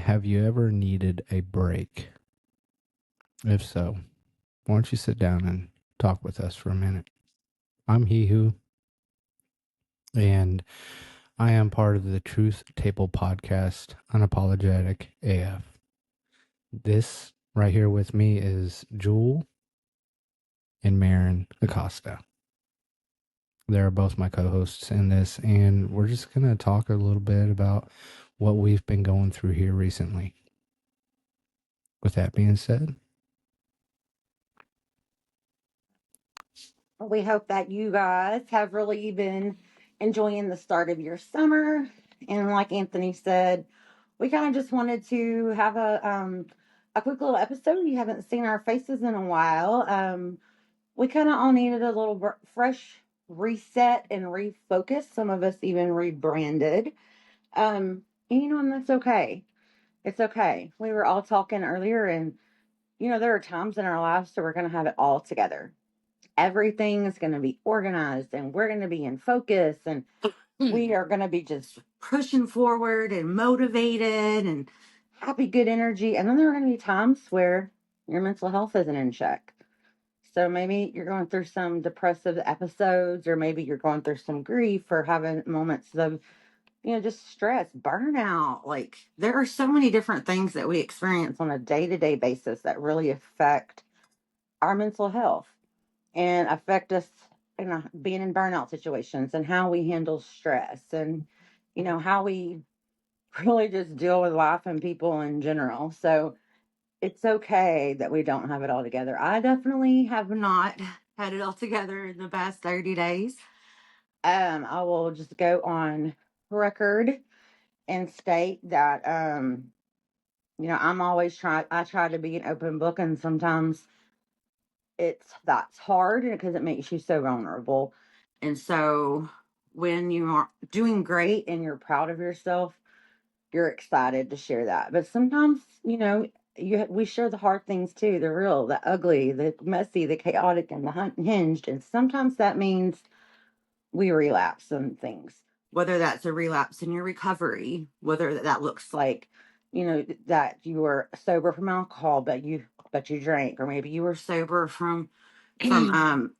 have you ever needed a break? If so, why don't you sit down and talk with us for a minute? I'm He Who, and I am part of the Truth Table podcast, Unapologetic AF. This right here with me is Jewel and Marin Acosta. They're both my co-hosts in this, and we're just going to talk a little bit about what we've been going through here recently. With that being said, We hope that you guys have really been enjoying the start of your summer. And like Anthony said, we kind of just wanted to have a quick little episode. You haven't seen our faces in a while. We kind of all needed a little fresh reset and refocus. Some of us even rebranded. And that's okay. It's okay. We were all talking earlier, and there are times in our lives that we're going to have it all together. Everything is going to be organized, and we're going to be in focus, and we are going to be just pushing forward and motivated and happy, good energy. And then there are going to be times where your mental health isn't in check. So maybe you're going through some depressive episodes, or maybe you're going through some grief or having moments of, just stress, burnout. Like, there are so many different things that we experience on a day-to-day basis that really affect our mental health and affect us being in burnout situations, and how we handle stress, and how we really just deal with life and people in general. So it's okay that we don't have it all together. I definitely have not had it all together in the past 30 days. I will just go on record and state that I'm always I try to be an open book, and sometimes that's hard because it makes you so vulnerable. And so when you are doing great and you're proud of yourself, you're excited to share that. But sometimes, we share the hard things too, the real, the ugly, the messy, the chaotic, and the unhinged. And sometimes that means we relapse on things, whether that's a relapse in your recovery, whether that looks like, that you were sober from alcohol, but you drank, or maybe you were sober from some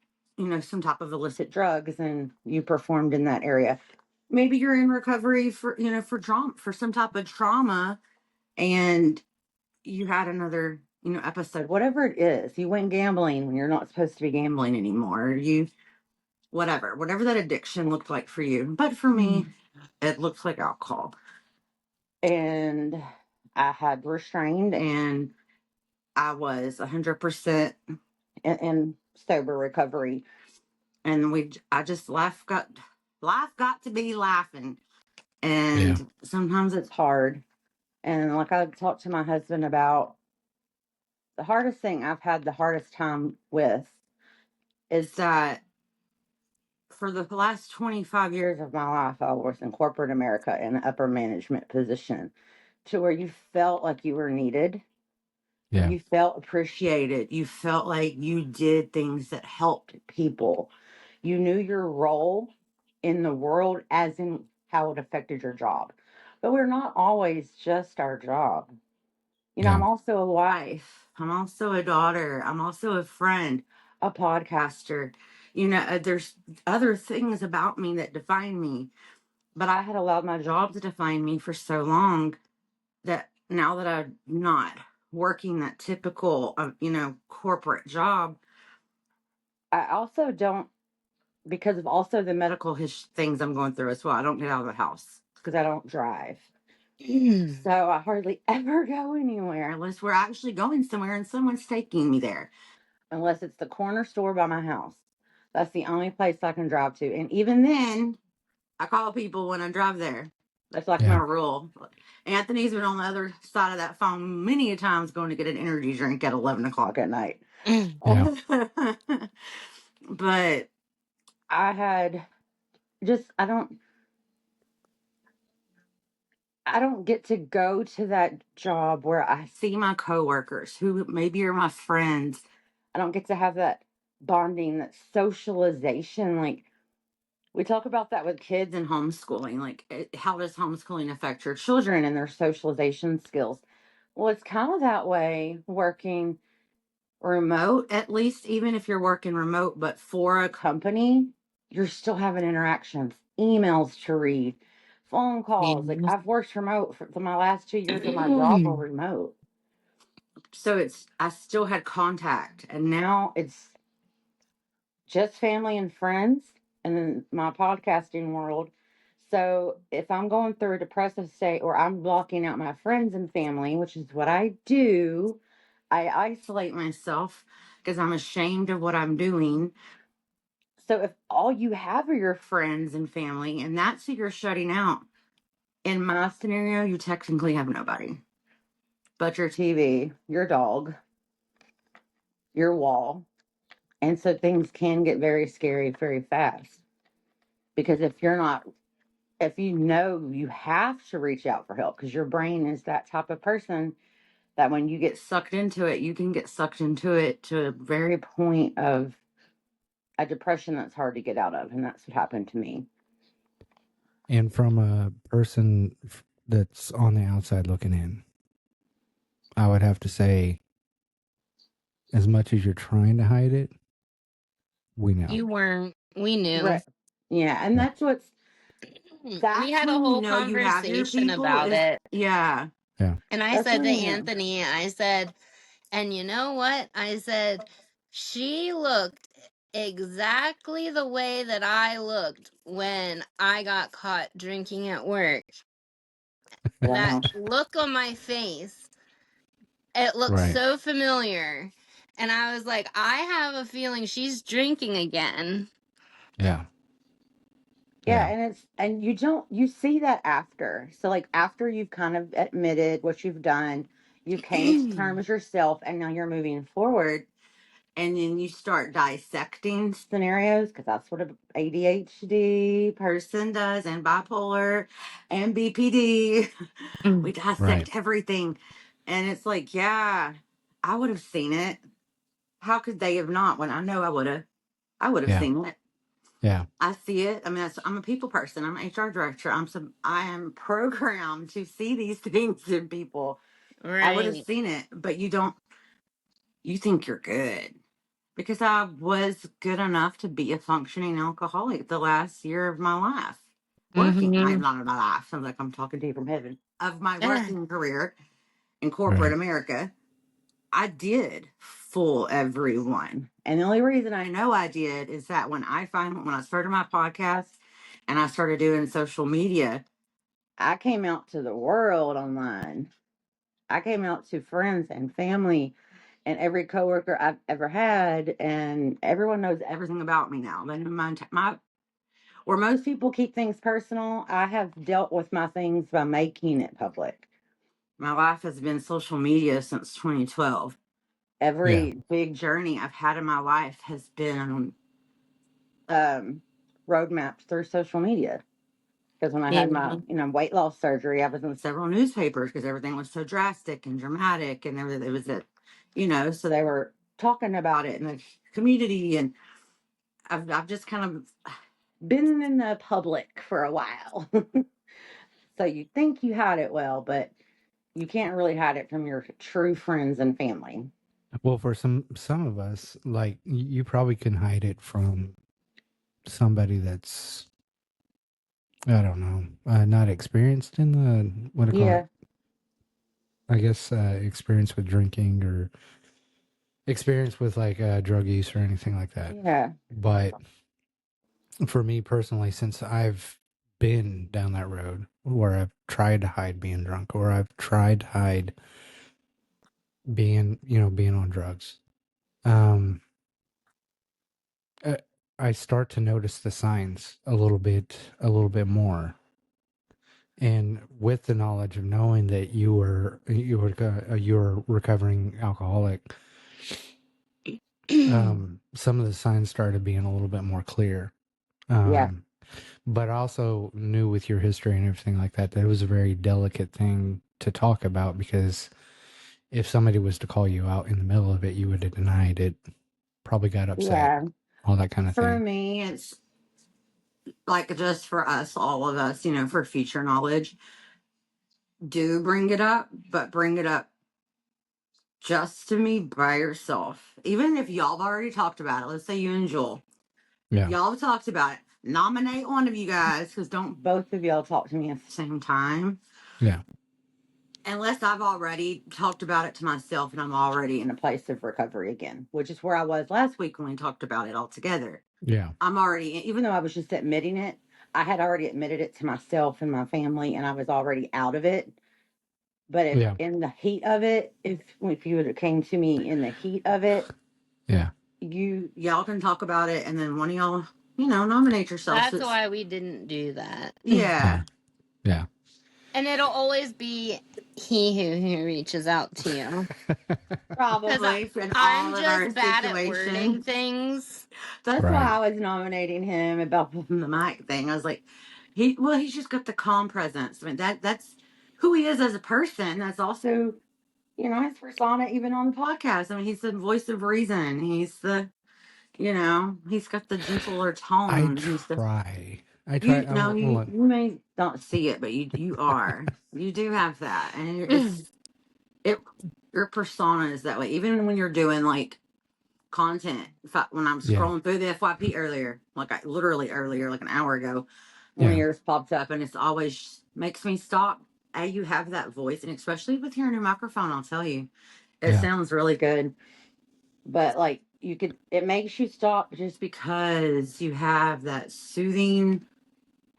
type of illicit drugs and you performed in that area. Maybe you're in recovery for some type of trauma, and you had another episode, whatever it is. You went gambling when you're not supposed to be gambling anymore. You whatever that addiction looked like for you. But for me, it looked like alcohol. And I had restrained, and I was 100% in sober recovery. And I just life got to be laughing. And sometimes it's hard. And like I talked to my husband about, the hardest thing I've had the hardest time with is that for the last 25 years of my life, I was in corporate America in an upper management position, to where you felt like you were needed. yeah, You felt appreciated. You felt like you did things that helped people. You knew your role in the world, as in how it affected your job. But we're not always just our job. I'm yeah, also a wife. I'm also a daughter. I'm also a friend, a podcaster. There's other things about me that define me. But I had allowed my job to define me for so long that now that I'm not working that typical, corporate job, I also don't, because of also the medical things I'm going through as well. I don't get out of the house because I don't drive. So I hardly ever go anywhere unless we're actually going somewhere and someone's taking me there. Unless it's the corner store by my house. That's the only place I can drive to. And even then, I call people when I drive there. That's like my yeah, rule. Anthony's been on the other side of that phone many a times going to get an energy drink at 11 o'clock at night. yeah, But I had just, I don't get to go to that job where I see my coworkers who maybe are my friends. I don't get to have that bonding, that socialization. Like, We talk about that with kids and homeschooling. Like, how does homeschooling affect your children and their socialization skills? Well, it's kind of that way working remote, at least, even if you're working remote, but for a company, you're still having interactions, emails to read, phone calls. Like, I've worked remote for my last 2 years of my job were remote. So I still had contact, and now it's just family and friends and then my podcasting world. So if I'm going through a depressive state or I'm blocking out my friends and family, which is what I do, I isolate myself because I'm ashamed of what I'm doing. So if all you have are your friends and family and that's who you're shutting out, in my scenario, you technically have nobody but your TV, your dog, your wall. And so things can get very scary very fast. Because if you know you have to reach out for help, because your brain is that type of person that when you get sucked into it, you can get sucked into it to a very point of a depression that's hard to get out of. And that's what happened to me. And from a person that's on the outside looking in, I would have to say, as much as you're trying to hide it, we know. You weren't. We knew. Right. Yeah. And Yeah. We that's had a when you whole know you have your conversation people about is, it. Yeah. And I that's said when to you know. Anthony, I said, and you know what? I said, she looked exactly the way that I looked when I got caught drinking at work. That Wow. look on my face, it looked Right. so familiar. And I was like, I have a feeling she's drinking again. Yeah. Yeah, Yeah. and you see that after. So like after you've kind of admitted what you've done, you came to terms yourself and now you're moving forward and then you start dissecting scenarios because that's what a ADHD person does and bipolar and BPD. We Right. dissect everything. And it's like, yeah, I would have seen it. How could they have not when I know I would have? I would have Yeah. seen it. Yeah. I see it. I mean, I'm a people person. I'm an HR director. I am programmed to see these things in people. I would have Right. seen it, but you think you're good because I was good enough to be a functioning alcoholic the last year of my life. Working, Mm-hmm. not of my life. Sounds like I'm talking to you from heaven. Of my Yeah. working career in corporate Right. America, I did fool everyone. And the only reason I know I did is that when I started my podcast and I started doing social media, I came out to the world online. I came out to friends and family and every coworker I've ever had, and everyone knows everything about me now. Then where most people keep things personal, I have dealt with my things by making it public. My life has been social media since 2012. Yeah. Every big journey I've had in my life has been road mapped through social media. Because when I Yeah. had my weight loss surgery, I was in several newspapers because everything was so drastic and dramatic, and everything it was so they were talking about it in the community, and I've just kind of been in the public for a while. So you think you hide it well, but you can't really hide it from your true friends and family. Well, for some of us, like you probably can hide it from somebody that's, I don't know, not experienced in the, what do you call it? Yeah, I guess experience with drinking or experience with like drug use or anything like that. yeah, But for me personally, since I've been down that road where I've tried to hide being drunk or I've tried to hide being on drugs, um, uh, I start to notice the signs a little bit more. And with the knowledge of knowing that you were recovering alcoholic, some of the signs started being a little bit more clear. yeah, Um, but I also knew with your history and everything like that, that it was a very delicate thing to talk about because if somebody was to call you out in the middle of it, you would have denied it, probably got upset, yeah. all that kind of For thing. me, it's like just for us, all of us, for future knowledge, do bring it up, but bring it up just to me by yourself. Even if y'all have already talked about it, let's say you and Joel, Yeah. y'all have talked about it. Nominate one of you guys, because don't both of y'all talk to me at the same time. Yeah. Unless I've already talked about it to myself and I'm already in a place of recovery again, which is where I was last week when we talked about it all together. Yeah. I'm already, even though I was just admitting it, I had already admitted it to myself and my family, and I was already out of it. But if Yeah. in the heat of it, if you would have came to me in the heat of it, Yeah. y'all can talk about it, and then one of y'all, nominate yourselves. That's why we didn't do that. Yeah. Yeah. And it'll always be he who reaches out to you. Because Probably in I'm all of just our bad at wording situations. things. That's Right. why I was nominating him about the mic thing. I was like, he's just got the calm presence. I mean, that's who he is as a person. That's also, his persona, even on the podcast. I mean, he's the voice of reason. He's got the gentler I tone. try. I try. You know, you Look. you may not see it, but you are. You do have that, and it your persona is that way. Even when you're doing like content. When I'm Yeah. scrolling through the FYP earlier, literally earlier, like an hour ago, one of Yeah. yours popped up, and it's always makes me stop. You have that voice, and especially with your new microphone, I'll tell you, it Yeah. sounds really good. But like it makes you stop just because you have that soothing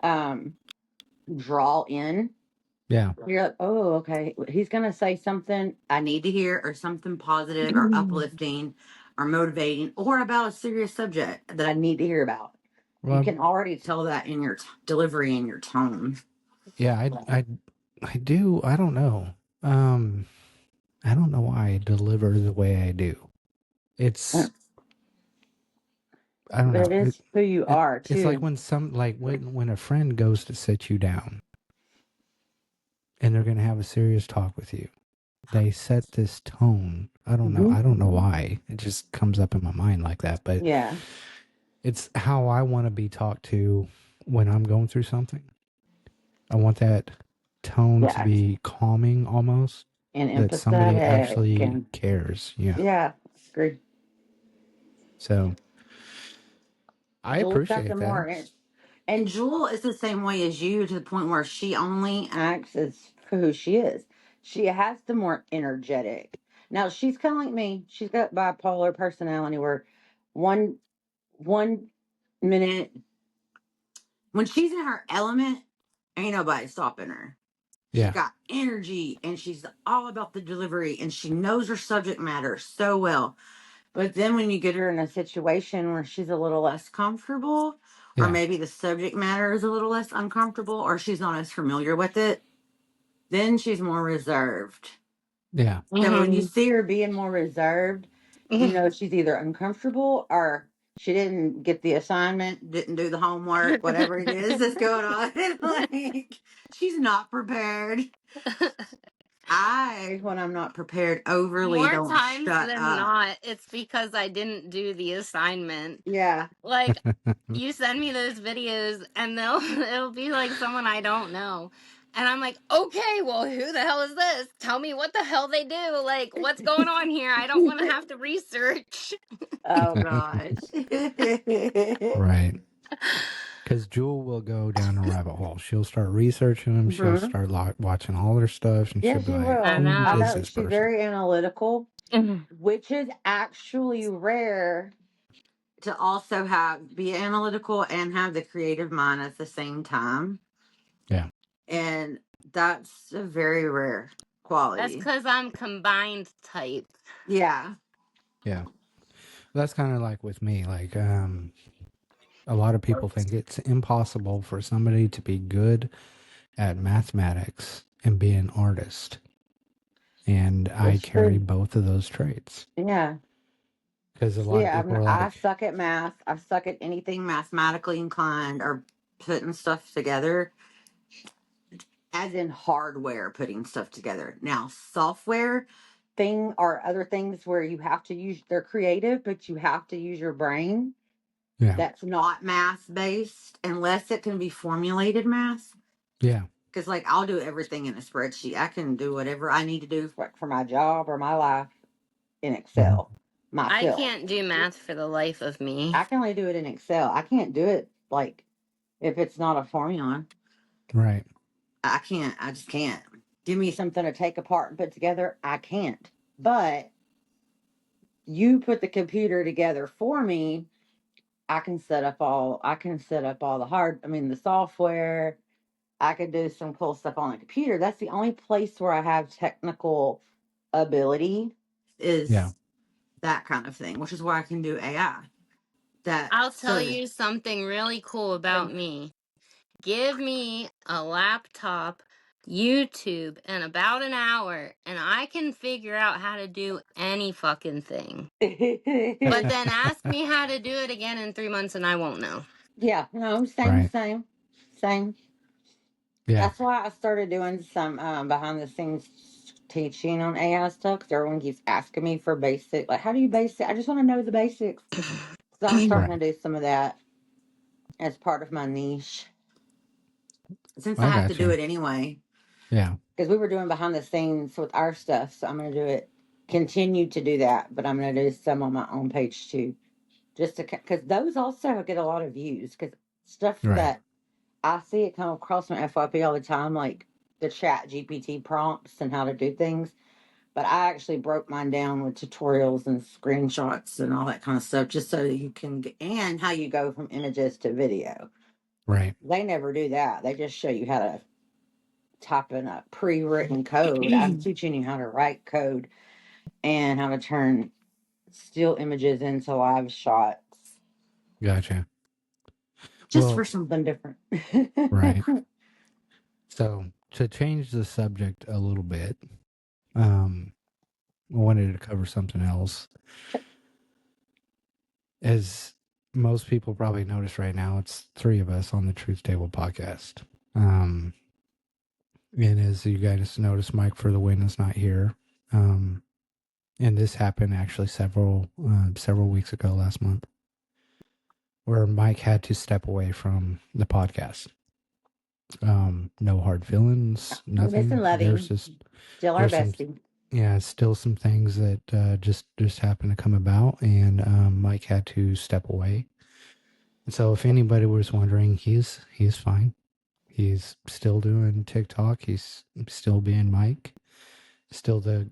um draw in. Yeah. You're like, oh, okay, he's gonna say something I need to hear, or something positive, or uplifting, or motivating, or about a serious subject that I need to hear about. You Well. can already tell that in your delivery and your tone. Yeah. I do. I don't know. Um. I don't know why I deliver the way I do. It's. I don't But know. it is who you are It's like too. when a friend goes to sit you down and they're gonna have a serious talk with you. They set this tone. I don't know. Hmm. I don't know why. It just comes up in my mind like that. But Yeah, it's how I want to be talked to when I'm going through something. I want that tone to yeah, be calming almost, and that somebody empathetic, actually and cares. Yeah. yeah, agree. So I Jules got the appreciate that. more, and Jewel is the same way as you, to the point where she only acts as who she is. She has the more energetic. Now she's kind of like me. She's got bipolar personality, where one one minute when she's in her element, ain't nobody stopping her. She's Yeah. got energy, and she's all about the delivery, and she knows her subject matter so well. But then when you get her in a situation where she's a little less comfortable, or Yeah. maybe the subject matter is a little less uncomfortable, or she's not as familiar with it, then she's more reserved. Yeah. So when you see her being more reserved, she's either uncomfortable, or she didn't get the assignment, didn't do the homework, whatever it is that's going on. Like, she's not prepared. When I'm not prepared, overly More don't times shut than up. not, it's because I didn't do the assignment. Yeah. Like, you send me those videos and it'll be like someone I don't know. And I'm like, okay, well, who the hell is this? Tell me what the hell they do. Like, what's going on here? I don't want to have to research. Oh gosh. Right. Because Jewel will go down a rabbit hole. She'll start researching them. She'll Hmm. start watching all their stuff, and she'll Yeah, be she like, I will. "Who I is know. know this she's person?" very analytical, which is actually rare, to also be analytical and have the creative mind at the same time. Yeah. And that's a very rare That's quality. because I'm combined type. Yeah. Yeah. That's kind of like with me. Like, a lot of people think it's impossible for somebody to be good at mathematics and be an artist. And I It's carry true. both of those traits. Yeah. Because a lot of Yeah, people are I like, suck at math. I suck at anything mathematically inclined, or putting stuff together, as in hardware, putting stuff together. Now, software thing or other things where you have to use, they're creative, but you have to use your brain. Yeah. that's not math based unless it can be formulated math. Yeah. Because, like, I'll do everything in a spreadsheet. I can do whatever I need to do for my job or my life in Mhm. Excel I myself. can't do math for the life of me. I can only do it in Excel. I can't do it, like, if it's not a formula. Right. I can't. I just can't. Give me something to take apart and put together. I can't. But you put the computer together for me. I can set up all. I can set up all the the software. I could do some cool stuff on the computer. That's the only place where I have technical ability Yeah. is that kind of thing, which is why I can do AI. That I'll tell so you something really cool about me. Give me a laptop, YouTube, and about an hour, and I can figure out how to do any fucking thing. But then ask me how to do it again in 3 months and I won't know. yeah, no, same, Right. same, same. Yeah. That's why I started doing some behind the scenes teaching on AI stuff. Because everyone keeps asking me for basic, like, how do you basic? I just want to know the basics. So I'm starting Right. to do some of that as part of my niche, since I I have to got do you. it anyway. Yeah. Because we were doing behind the scenes with our stuff, so I'm going to do it. Continue to do that, but I'm going to do some on my own page too, just to because those also get a lot of views. Because stuff Right. that I see it come across my FYP all the time, like the Chat GPT prompts and how to do things. But I actually broke mine down with tutorials and screenshots and all that kind of stuff, just so that you can and how you go from images to video. Right. They never do that. They just show you how to type in a pre-written code. I'm teaching you how to write code and how to turn still images into live shots, Gotcha. just for Well, something different. right. So to change the subject a little bit, um, I wanted to cover something else. As most people probably notice right now, it's three of us on the Truth Table podcast. Um, and as you guys notice, Mike for the win is not here. Um, and this happened actually several weeks ago, last month, where Mike had to step away from the podcast. No hard feelings, We're missing nothing. Lovey, still our There's some, bestie. yeah, still some things that just happened to come about, and Mike had to step away. And so, if anybody was wondering, he's fine. He's still doing TikTok. He's still being Mike. Still the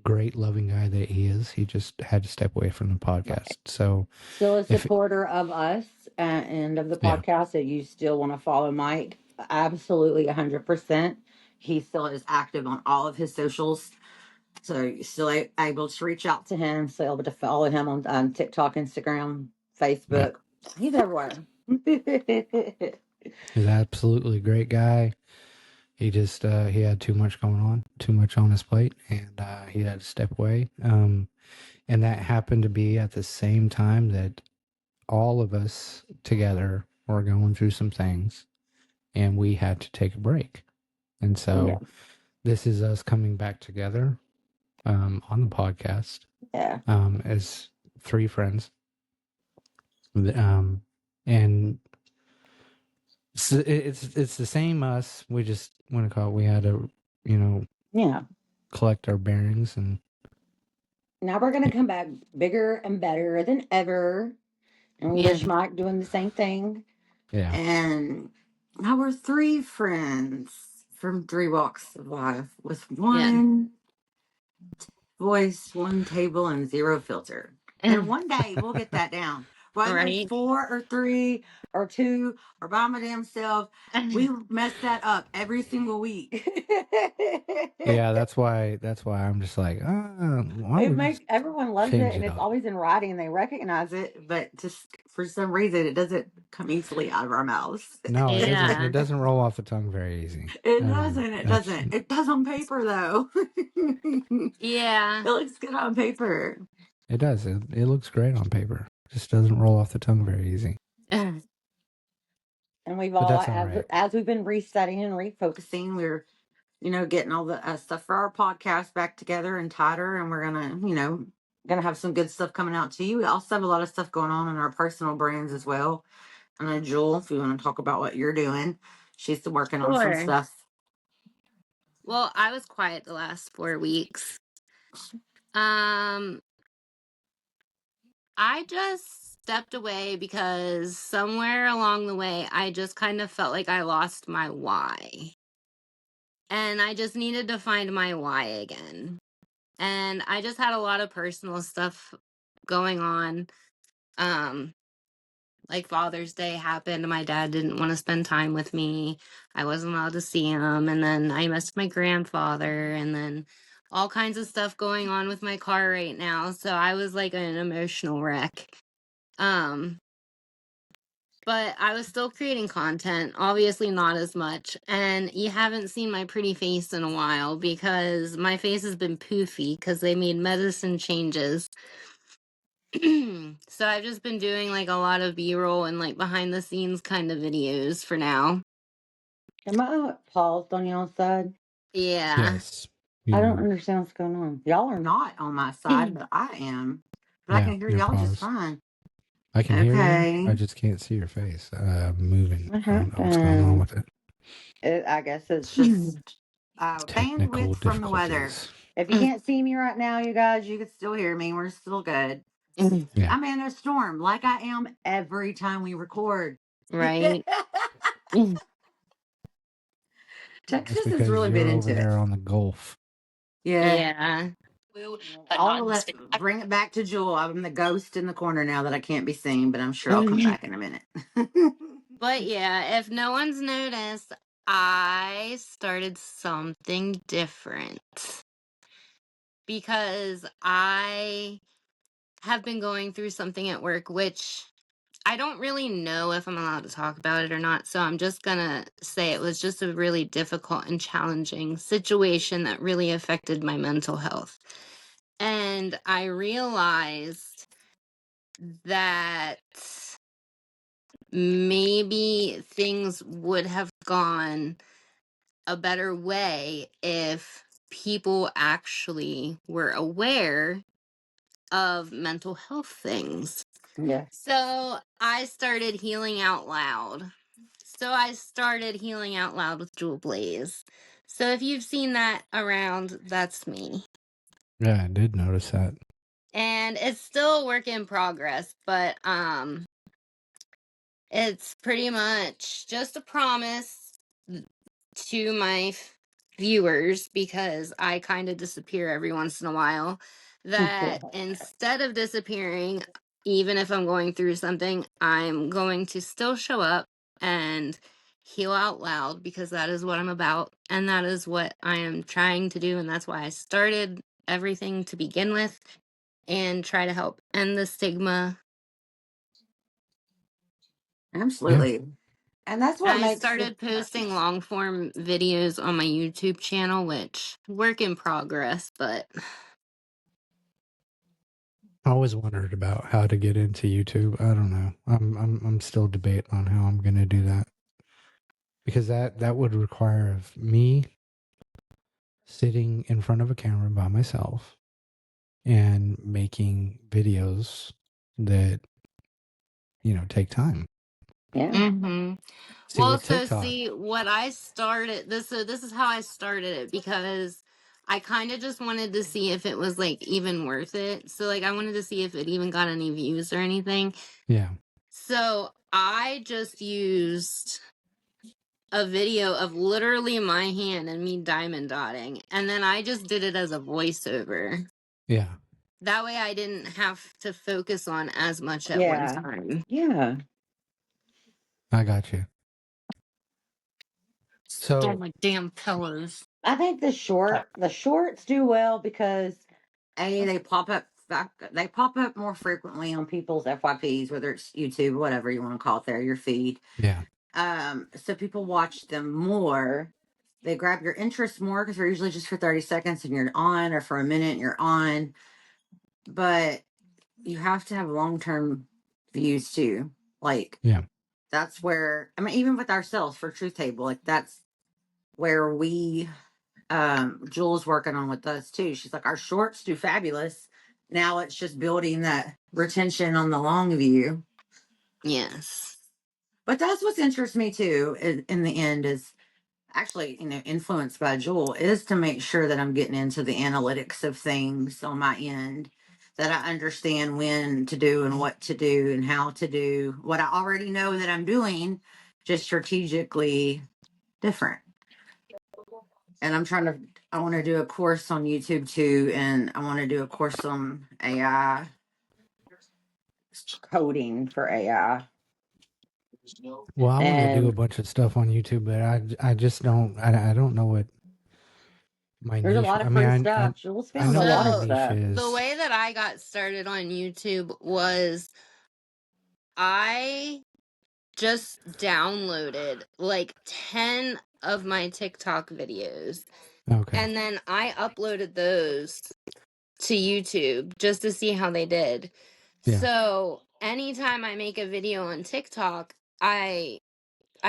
great, loving guy that he is. He just had to step away from the podcast. So, Still a if supporter of us and of the yeah, podcast that you still want to follow Mike. Absolutely 100%. He still is active on all of his socials. So you're still able to reach out to him, still able to follow him on TikTok, Instagram, yeah, Facebook. He's everywhere. he's absolutely a great guy. He just he had too much going on, too much on his plate, and he had to step away. And that happened to be at the same time that all of us together were going through some things, and we had to take a break. And Yeah. so this is us coming back together on the podcast Yeah. as three friends, and it's the same us. We just want to call it. We had to, Yeah. collect our bearings and Now we're going to come back bigger and better than ever. And we Yeah. wish Mike doing the same thing. yeah, And now we're three friends from three walks of life with one voice, one table, and zero filter. And one day we'll get that down. Whether it's Right? 4 or 3 or 2 or by my damn self, we mess that up every single week. yeah. That's why I'm just like, why don't It we just makes everyone loves it, change and it it's up? always in writing, and they recognize it. But just for some reason, it doesn't come easily out of our mouths. No, it doesn't. It Yeah. doesn't roll off the tongue very easy. It doesn't. It That's doesn't. It does on paper, though. It Yeah. looks good on paper. it does. It looks great on paper. Just doesn't roll off the tongue very easy. And we've But all, that's all right. as we've been restudying and refocusing, we're, getting all the stuff for our podcast back together and tighter. And we're going to, Gonna have some good stuff coming out to you. We also have a lot of stuff going on in our personal brands as well. I know Jewel, if you want to talk about what you're doing, she's still working on some Sure. stuff. Well, I was quiet the last 4 weeks. I just stepped away because somewhere along the way, I just kind of felt like I lost my why. And I just needed to find my why again. And I just had a lot of personal stuff going on. Like Father's Day happened. My dad didn't want to spend time with me. I wasn't allowed to see him. And then I missed my grandfather. And then all kinds of stuff going on with my car right now. So I was like an emotional wreck. But I was still creating content, obviously not as much. And you haven't seen my pretty face in a while because my face has been poofy because they made medicine changes. So I've just been doing like a lot of B-roll and like behind the scenes kind of videos for now. Am I paused on y'all's side? Yeah. Yes. I don't You're, understand what's going on. Y'all are not on my side, but I am. But I yeah, can hear you're y'all just paused. fine. I can hear you. Okay. I just can't see your face moving. What I don't know what's going on happened? with it. I guess it's just Technical bandwidth from the weather. difficulties. If you can't see me right now, you guys, you can still hear me. We're still good. Yeah. I'm in a storm like I am every time we record. Right. That's Texas has because really been you're over into it. there on the Gulf. Yeah. Yeah. I'll bring it back to Jewel. I'm the ghost in the corner now that I can't be seen, but I'm sure I'll come back in a minute. But yeah, if no one's noticed, I started something different because I have been going through something at work, which I don't really know if I'm allowed to talk about it or not. So I'm just going to say it was just a really difficult and challenging situation that really affected my mental health. And I realized that maybe things would have gone a better way if people actually were aware of mental health things. Yeah. So I started healing out loud. With Jewel Blaze. So if you've seen that around, that's me. Yeah, I did notice that. And it's still a work in progress, but it's pretty much just a promise to my viewers, because I kind of disappear every once in a while, that instead of disappearing, even if I'm going through something, I'm going to still show up and heal out loud, because that is what I'm about and that is what I am trying to do, and that's why I started everything to begin with, and try to help end the stigma. Absolutely. Yeah. And that's what I makes started posting long form videos on my YouTube channel, which work in progress, but I always wondered about how to get into YouTube. I don't know. I'm still debating on how I'm going to do that, because that would require of me sitting in front of a camera by myself and making videos that take time. Yeah. mm-hmm. See, Well, with so TikTok, see what I started this. So this is how I started it, because I kind of just wanted to see if it was like even worth it. So like I wanted to see if it even got any views or anything. yeah, So I just used a video of literally my hand and me diamond dotting, and then I just did it as a voiceover. yeah, That way I didn't have to focus on as much at one Yeah. time. Yeah. I got you. Stole So my damn pillows. I think the shorts do well because they pop up more frequently on people's FYPs, whether it's YouTube, whatever you want to call it there, your feed. yeah, So people watch them more. They grab your interest more because they're usually just for 30 seconds and you're on, or for a minute and you're on. But you have to have long-term views too. Like, yeah, that's where, I mean, even with ourselves for Truth Table, like that's where we Jules working on with us too. She's like, our shorts do fabulous. Now it's just building that retention on the long view. Yes. But that's what interests me too in the end is actually, influenced by Jewel is to make sure that I'm getting into the analytics of things on my end, that I understand when to do and what to do and how to do what I already know that I'm doing, just strategically different. And I want to do a course on YouTube too, and I want to do a course on AI, coding for AI. Well, I want to do a And bunch of stuff on YouTube, but I just don't I don't know what my there's a niche. lot I of mean, free I stuff. Jewel's I found a know what lot my of So niche stuff. the is. way that I got started on YouTube was I just downloaded like 10 of my TikTok videos, Okay. and then I uploaded those to YouTube just to see how they did. Yeah. So anytime I make a video on TikTok, I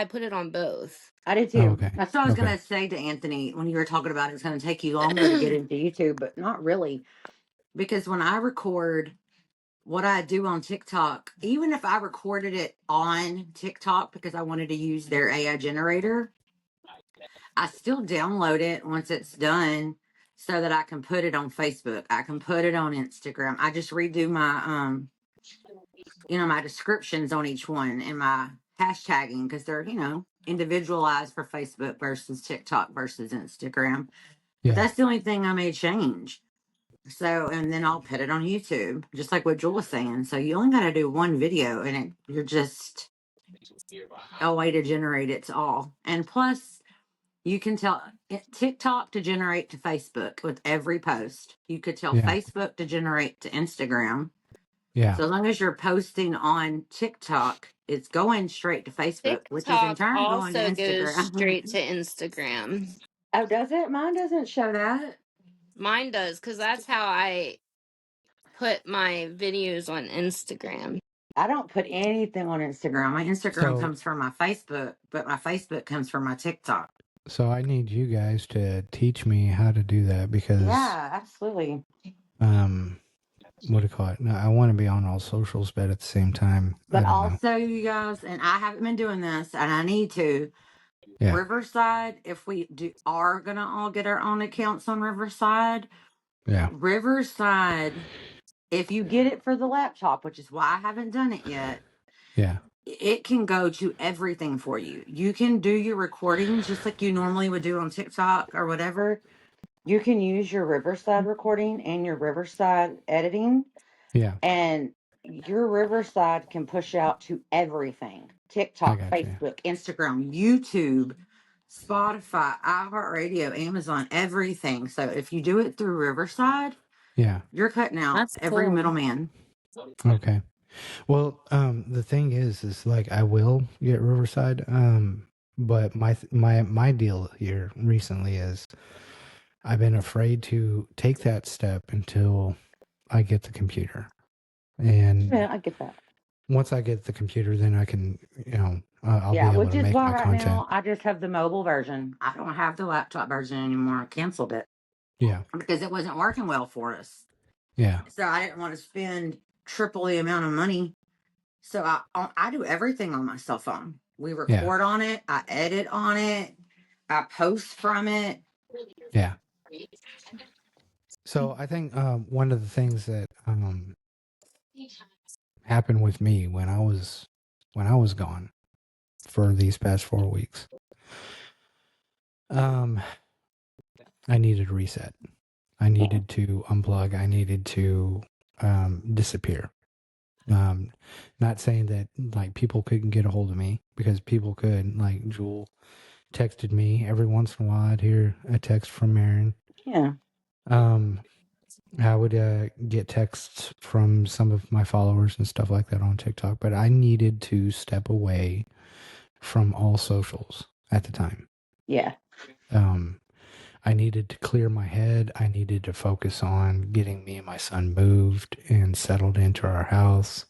put it on both. I did Oh, too. okay. That's what I was Okay. going to say to Anthony when you were talking about it's going to take you longer to get into YouTube, but not really. Because when I record what I do on TikTok, even if I recorded it on TikTok because I wanted to use their AI generator, I still download it once it's done so that I can put it on Facebook. I can put it on Instagram. I just redo my descriptions on each one and my hashtagging because they're, individualized for Facebook versus TikTok versus Instagram. But Yeah. that's the only thing I may change. So, and then I'll put it on YouTube, just like what Joel was saying. So you only got to do one video and you're just a way to generate it to all. And plus, you can tell TikTok to generate to Facebook with every post. You could tell Yeah. Facebook to generate to Instagram. Yeah. So as long as you're posting on TikTok, it's going straight to Facebook, which is in TikTok turn going to also goes Instagram. straight to Instagram. Oh, does it? Mine doesn't show that. Mine does, because that's how I put my videos on Instagram. I don't put anything on Instagram. My Instagram So comes from my Facebook, but my Facebook comes from my TikTok. so I need you guys to teach me how to do that because Yeah, absolutely. what do you call it? No, I want to be on all socials, but at the same time, I But don't know. also, you guys, and I haven't been doing this, and I need to. Yeah. Riverside, if we are gonna all get our own accounts on Riverside, Yeah. Riverside, if you get it for the laptop, which is why I haven't done it yet, Yeah. it can go to everything for you. You can do your recordings just like you normally would do on TikTok or whatever. You can use your Riverside recording and your Riverside editing, Yeah. and your Riverside can push out to everything: I TikTok, got you. Facebook, Instagram, YouTube, Spotify, iHeartRadio, Amazon, everything. So if you do it through Riverside, Yeah. you're cutting out That's every cool. middleman. Okay. Well, the thing is like I will get Riverside. But my deal here recently is I've been afraid to take that step until I get the computer. And Yeah, I get that. once I get the computer, then I can, I'll be Yeah, able which to is make why my right content. now I just have the mobile version. I don't have the laptop version anymore. I canceled it Yeah. because it wasn't working well for us. Yeah. So I didn't want to spend triple the amount of money. So I do everything on my cell phone. We Yeah. record on it. I edit on it. I post from it. Yeah. So I think one of the things that happened with me when I was gone for these past 4 weeks, um, I needed a reset. I needed to unplug. I needed to disappear. Not saying that like people couldn't get a hold of me because people could. Like Jewel texted me every once in a while. I'd hear a text from Marin. Yeah. I would get texts from some of my followers and stuff like that on TikTok, but I needed to step away from all socials at the time. Yeah. I needed to clear my head. I needed to focus on getting me and my son moved and settled into our house.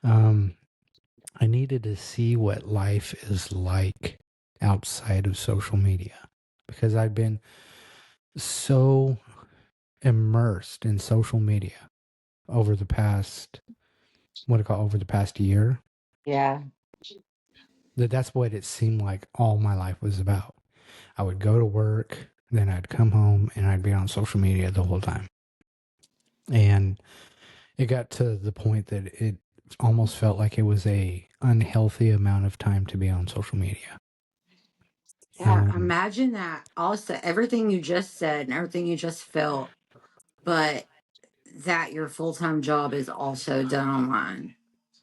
I needed to see what life is like outside of social media because I've been so immersed in social media over the past, over the past year. Yeah. That's what it seemed like all my life was about. I would go to work, then I'd come home, and I'd be on social media the whole time. And it got to the point that it almost felt like it was a unhealthy amount of time to be on social media. Yeah. Imagine that. Also, everything you just said and everything you just felt, but that your full time job is also done online.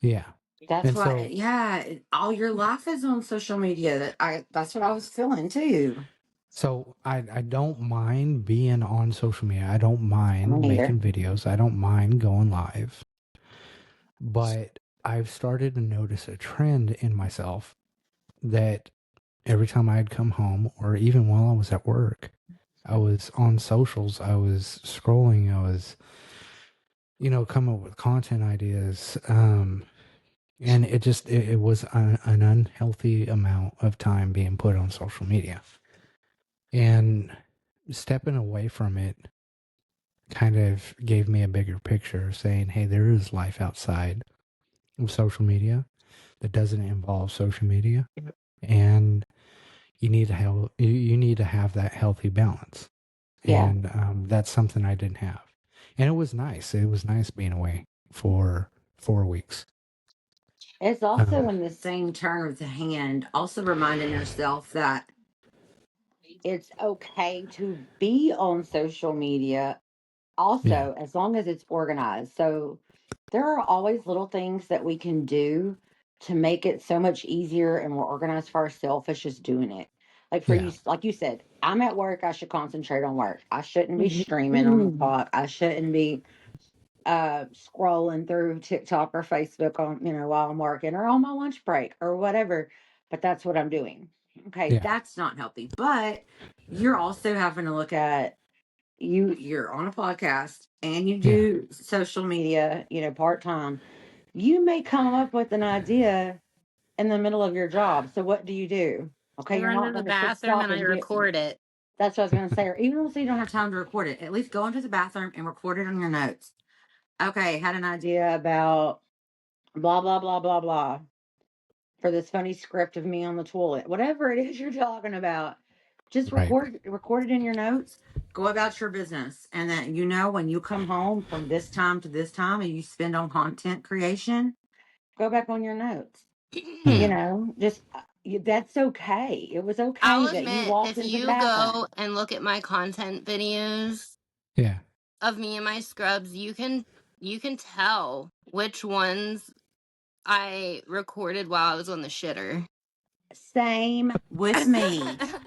Yeah. That's And why, so, yeah, all your life is on social media. That's what I was feeling too. so I don't mind being on social media. I don't mind Me neither. making videos. I don't mind going live. But I've started to notice a trend in myself that every time I'd come home, or even while I was at work, I was on socials, I was scrolling, I was, coming up with content ideas. And it was an unhealthy amount of time being put on social media. And stepping away from it kind of gave me a bigger picture saying, hey, there is life outside of social media that doesn't involve social media. And you need to have that healthy balance. Yeah. And that's something I didn't have. And it was nice. It was nice being away for 4 weeks. It's also in the same turn of the hand, also reminding yourself that it's okay to be on social media, Yeah. also, as long as it's organized. So there are always little things that we can do to make it so much easier and more organized for ourselves. It's just doing it. Like for Yeah. you, like you said, I'm at work. I should concentrate on work. I shouldn't be streaming on the clock. I shouldn't be scrolling through TikTok or Facebook on, while I'm working or on my lunch break or whatever. But that's what I'm doing. Okay, Yeah. that's not healthy. But you're also having to look at you're on a podcast and you Yeah. do social media, part time. You may come up with an idea in the middle of your job. So what do you do? I Okay, you're run not to the going to sit bathroom stop and I and do it. record it. That's what I was going to say. Or even if you don't have time to record it, at least go into the bathroom and record it on your notes. Okay, had an idea about blah blah blah blah blah for this funny script of me on the toilet. Whatever it is you're talking about, just Right. record it in your notes. Go about your business, and then when you come home from this time to this time, and you spend on content creation, go back on your notes. Yeah. Just that's okay. It was okay I'll that you admit, walked if into the you go bathroom. and look at my content videos Yeah. of me and my scrubs, you can tell which ones I recorded while I was on the shitter. Same with me.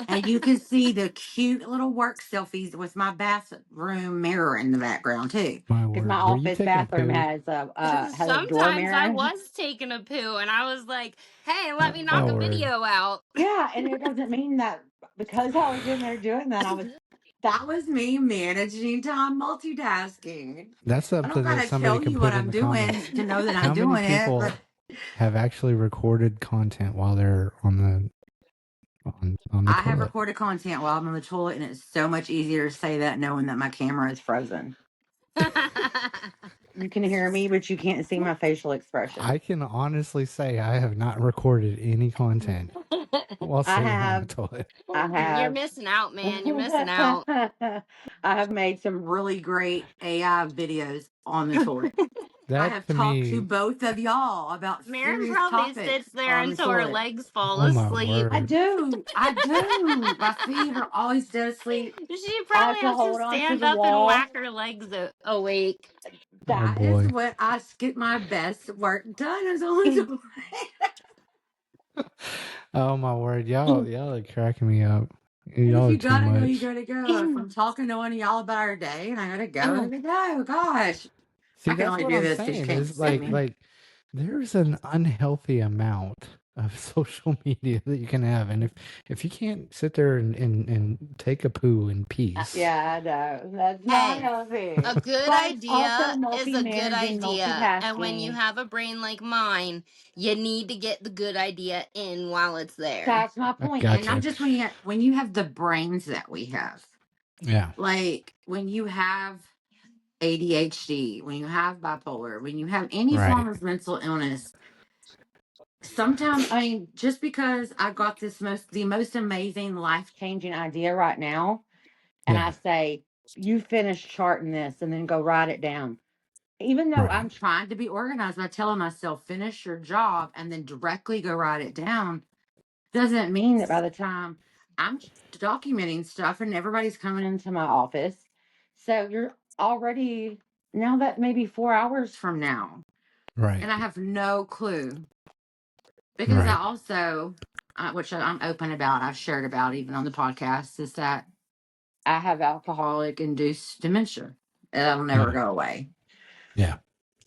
And you can see the cute little work selfies with my bathroom mirror in the background too. My Because my word. Were you office taking a bathroom poo? has a door Sometimes I mirror. was taking a poo and I was like, hey, let me My knock a word. video out. Yeah, and it doesn't mean that because I was in there doing that, that was me managing time multitasking. That's I don't something that gotta somebody tell can you what put in I'm the doing comments. to know that I'm How many doing it, but people have actually recorded content while they're on the I have toilet? recorded content while I'm on the toilet, and it's so much easier to say that knowing that my camera is frozen. You can hear me, but you can't see my facial expression. I can honestly say I have not recorded any content while I sitting on the have, toilet. I You're have, missing out, man. You're missing out. I have made some really great AI videos on the toilet. I That have to talked to me, both of y'all about Marin serious probably sits topics there on the until her toilet. legs fall oh my asleep. I word. do. I do. My feet are always dead asleep. She I probably have to has to hold on to stand the up and wall. whack her legs awake. Oh That is boy. what I get my best work done is on the toilet. Oh my word. Y'all are cracking me up. And if Y'all are you too gotta go, you much. gotta go. If I'm talking to one of y'all about our day and I gotta go, I gotta go. Gosh, See, I can that's only what do I'm this because you saying can't is see like me. like there's an unhealthy amount of social media that you can have. And if you can't sit there and take a poo in peace, Yeah, I know. That's not Hey, healthy. a good But it's also idea is a good multi-managing, idea. And when you multitasking. have a brain like mine, you need to get the good idea in while it's there. That's my I point. And not gotcha. just when you have the brains that we have. Yeah. Like when you have ADHD, when you have bipolar, when you have any form Right. of mental illness, sometimes, I mean, just because I got the most amazing life changing idea right now, and I Yeah. say, you finish charting this and then go write it down. Even though Right. I'm trying to be organized by telling myself, finish your job and then directly go write it down, doesn't mean that by the time I'm documenting stuff and everybody's coming into my office, so you're already, now that maybe 4 hours from now, Right. and I have no clue because I Right. also, which I'm open about, I've shared about even on the podcast, is that I have alcoholic induced dementia. That'll never Oh, go away. yeah.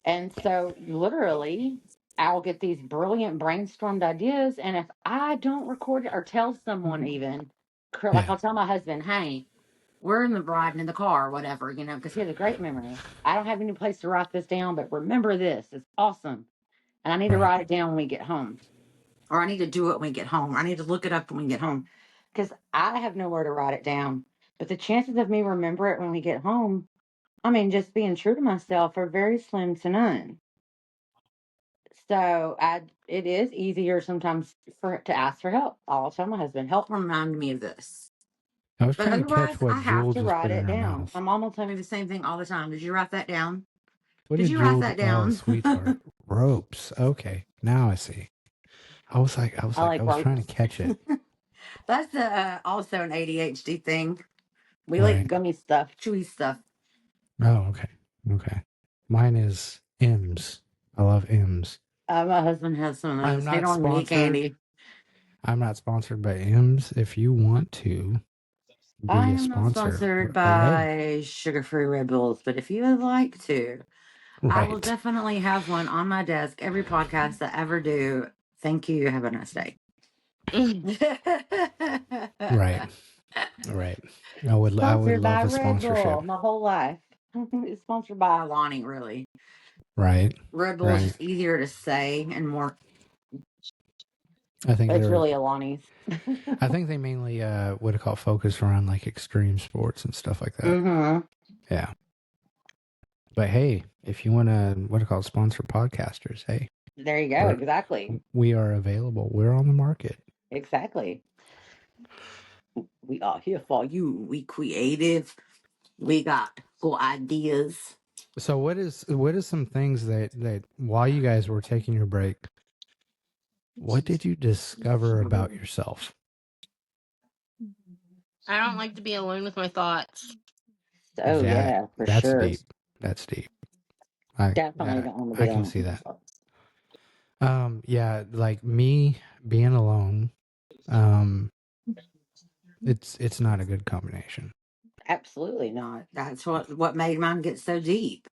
And so, literally, I'll get these brilliant brainstormed ideas. And if I don't record it or tell someone, even like Yeah. I'll tell my husband, hey, we're in the riding in the car or whatever, because he has a great memory. I don't have any place to write this down, but remember this. It's awesome. And I need to Right. write it down when we get home, or I need to do it when we get home, or I need to look it up when we get home because I have nowhere to write it down. But the chances of me remember it when we get home, I mean, just being true to myself, are very slim to none. So it is easier sometimes to ask for help. I'll tell my husband, help remind me of this. I was But trying to catch otherwise, what I have Jewel to just write put in it her down. mouth. My mom will tell me the same thing all the time. Did you write that down? What Did did you write Jewel? that Oh, down? sweetheart. Ropes. Okay. Now I see. I I like was trying to ropes. catch it. That's also an ADHD thing. We like Right. gummy stuff, chewy stuff. Oh, okay. Okay. Mine is M's. I love M's. My husband has some of I'm those. He not don't even eat sponsored. candy. I'm not sponsored by M's. If you want to I be a am not sponsor, sponsored hey, by sugar-free Red Bulls, but if you would like to, I will right, definitely have one on my desk every podcast I ever do. Thank you. Have a nice day. right, right. I would Sponsored by love a Red Bull sponsorship. my whole life. It's sponsored by Lonnie, really. Right, Red Bull is right. just easier to say and more, I think it's they're. really a Lonnie's. I think they mainly what it call focus around like extreme sports and stuff like that. Mm-hmm. Yeah. But hey, if you want to what it call sponsor podcasters, hey, There you go. we're Exactly. we are available. We're on the market. Exactly. We are here for you. We creative. We got cool ideas. So what is some things that while you guys were taking your break, what did you discover about yourself? I don't like to be alone with my thoughts. Oh That yeah, for that's sure. deep. That's deep. I Definitely don't want to I be can alone see with that. myself. Yeah, like me being alone, um it's not a good combination. Absolutely not. That's what made mine get so deep.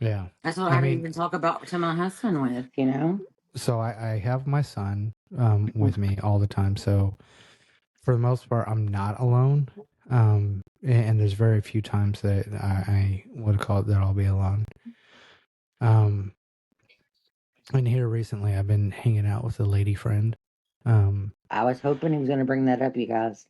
Yeah. That's what I I had to mean, even talk about to my husband with. so I have my son Mhm. with me all the time. So for the most part I'm not alone. And there's very few times that I would call it that I'll be alone. Um and here recently I've been hanging out with a lady friend. Um I was hoping he was going to bring that up, you guys.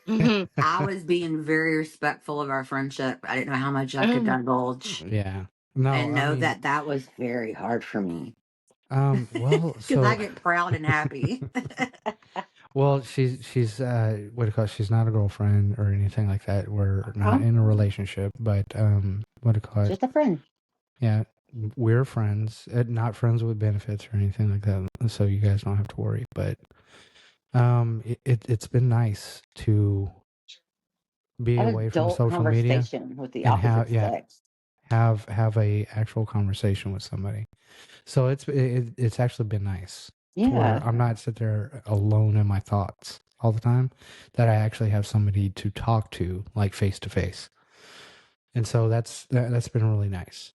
I was being very respectful of our friendship. I didn't know how much I could divulge, yeah. No, and I know mean, that that was very hard for me well, because I so get proud and happy. well, she's what do you call it? She's not a girlfriend or anything like that. We're not Huh? in a relationship, but what do you call it? Just a friend. Yeah, we're friends, not friends with benefits or anything like that. So you guys don't have to worry. But it's been nice to be An away from adult social media conversation with the and opposite have sex. have a actual conversation with somebody. So it's actually been nice to where Yeah. I'm not sit there alone in my thoughts all the time. That I actually have somebody to talk to, like face to face, and so that's been really nice.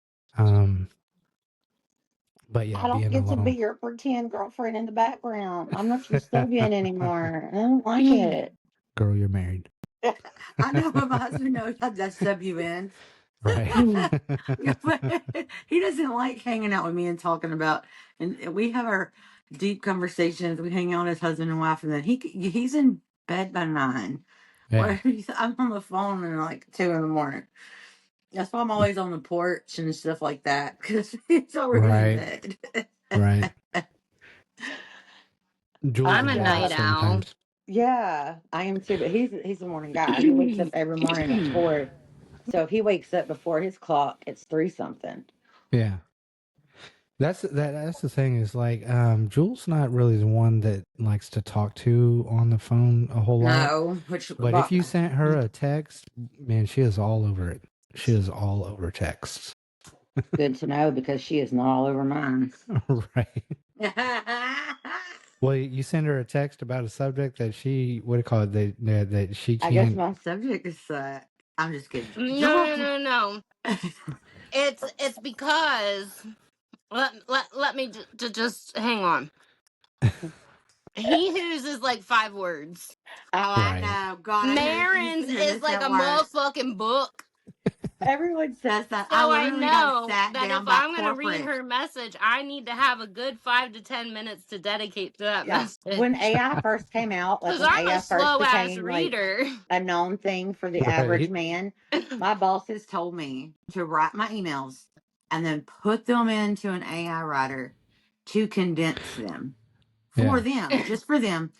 But yeah, I don't being get to be alone. your pretend girlfriend in the background. I'm not your Soviet anymore. I don't like it. Girl, you're married, I know, but my husband knows I sub you in. right? He doesn't like hanging out with me and talking about, and we have our deep conversations. We hang out as husband and wife, and then he's in bed by 9. Yeah, I'm on the phone at like 2 in the morning. That's why I'm always on the porch and stuff like that, because it's already in Right. bed. Right. Jules I'm I've a like that night got, owl. sometimes. yeah, I am too, but he's a morning guy. He wakes up every morning at 4. So if he wakes up before his clock, it's 3 something. Yeah. That's the thing is like Jules not really the one that likes to talk to on the phone a whole lot. No, which, But if but you sent her a text, man, she is all over it. She is all over texts. good to know because she is not all over mine. Right. Well, you send her a text about a subject that she, what do you call it, that she I guess can't. my subject is I'm just kidding. No. It's because let me just hang on. He whose is like 5 words. Oh, I Right. know. God, I used to Marin's hear is this like a at work. motherfucking book. Everyone says that. I So I literally got know sat that if down by I'm going to read corporate. her message, I need to have a good 5 to 10 minutes to dedicate to that Yeah. When message. AI first came out, like Because when I'm a AI first slow ass became like reader. a known thing for the average Right. man, my bosses told me to write my emails and then put them into an AI writer to condense them for Yeah. them, just for them,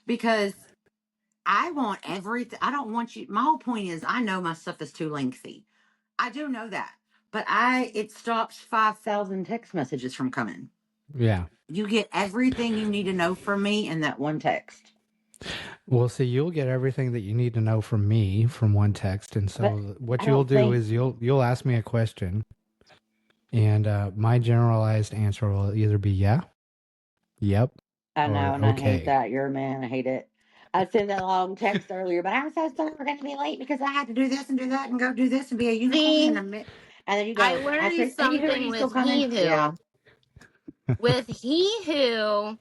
because I want everything. I don't want you. My whole point is, I know my stuff is too lengthy. I do know that, but it stops 5,000 text messages from coming. Yeah. You get everything you need to know from me in that one text. Well, see, you'll get everything that you need to know from me from one text, and But so what I you'll don't do think is you'll ask me a question, and my generalized answer will either be yeah, yep, I know, or and I hate okay. that. You're a man. I hate it. I sent that long text earlier, but I'm so sorry we're going to be late because I had to do this and do that and go do this and be a unicorn in See, a minute. And then you I go, I learned said, Anywho, are something you still with coming? he Yeah. who. With he who,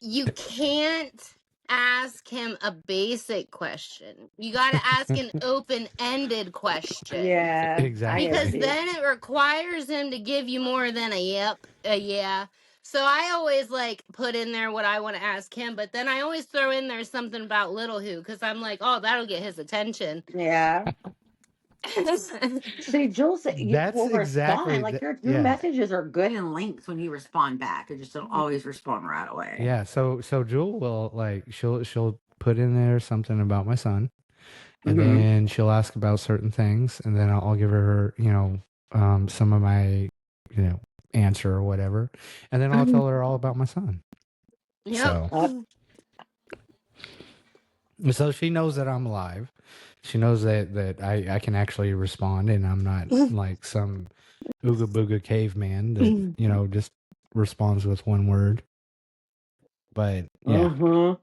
you can't ask him a basic question. You got to ask an open-ended question. Yeah, I Exactly. Because agree. then it requires him to give you more than a yep, a yeah. So I always like put in there what I want to ask him, but then I always throw in there something about little who because I'm like, oh, that'll get his attention. Yeah. See, Jules That's will respond. exactly Like the your yeah. messages are good in length when you respond back. You just don't always respond right away. Yeah, so Jewel will like she'll put in there something about my son, and Mm-hmm. then she'll ask about certain things, and then I'll give her some of my answer or whatever, and then I'll tell her all about my son. Yep. So she knows that I'm alive. She knows that I can actually respond, and I'm not like some ooga booga caveman that just responds with one word. But yeah. Uh-huh.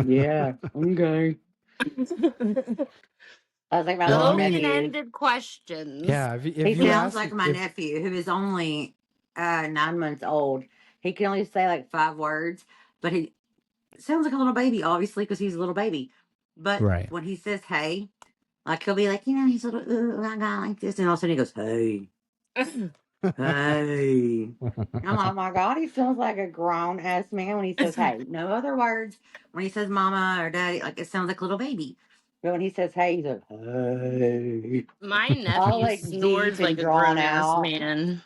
Yeah. Okay. I was like my Well, I little mean, nephew. Open-ended questions. yeah. He If you sounds ask, like my if nephew, who is only 9 months old. He can only say like 5 words, but he sounds like a little baby, obviously, because he's a little baby. But right, when he says "hey," like he'll be like, he's a little, I got like this, and all of a sudden he goes, "Hey, hey." I'm like, oh my God, he sounds like a grown ass man when he says "hey." No other words. When he says "mama" or "daddy," like it sounds like a little baby. But when he says "hey," he's like, "hey," My all nephew like deep snores and like a drawn grown-ass out. man.